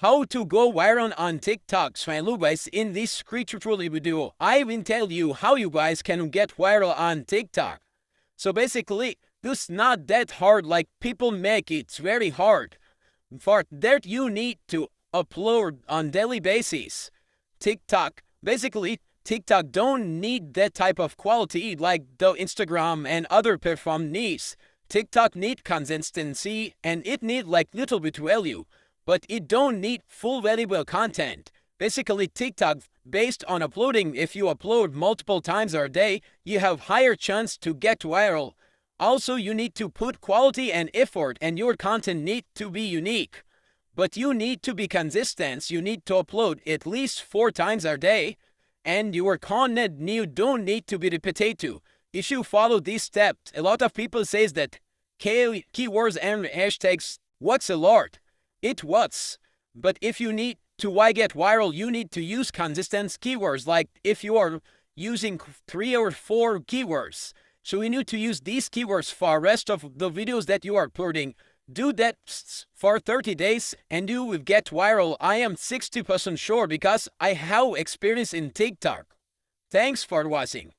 How to go viral on TikTok. So hello guys, in this tutorial video, I will tell you how you guys can get viral on TikTok. So basically, this is not that hard like people make it. It's very hard. For that you need to upload on daily basis. TikTok, basically, TikTok don't need that type of quality like the Instagram and other platform needs. TikTok need consistency and it need like little bit value, but it don't need full valuable content. Basically, TikTok, based on uploading, if you upload multiple times a day, you have higher chance to get viral. Also, you need to put quality and effort and your content need to be unique. But you need to be consistent. You need to upload at least 4 times a day. And your content you don't need to be repetitive. If you follow these steps, a lot of people says that keywords and hashtags works a lot. It works. But if you need to get viral, you need to use consistent keywords. Like if you are using 3 or 4 keywords, so you need to use these keywords for rest of the videos that you are uploading. Do that for 30 days and you will get viral. I am 60% sure because I have experience in TikTok. Thanks for watching.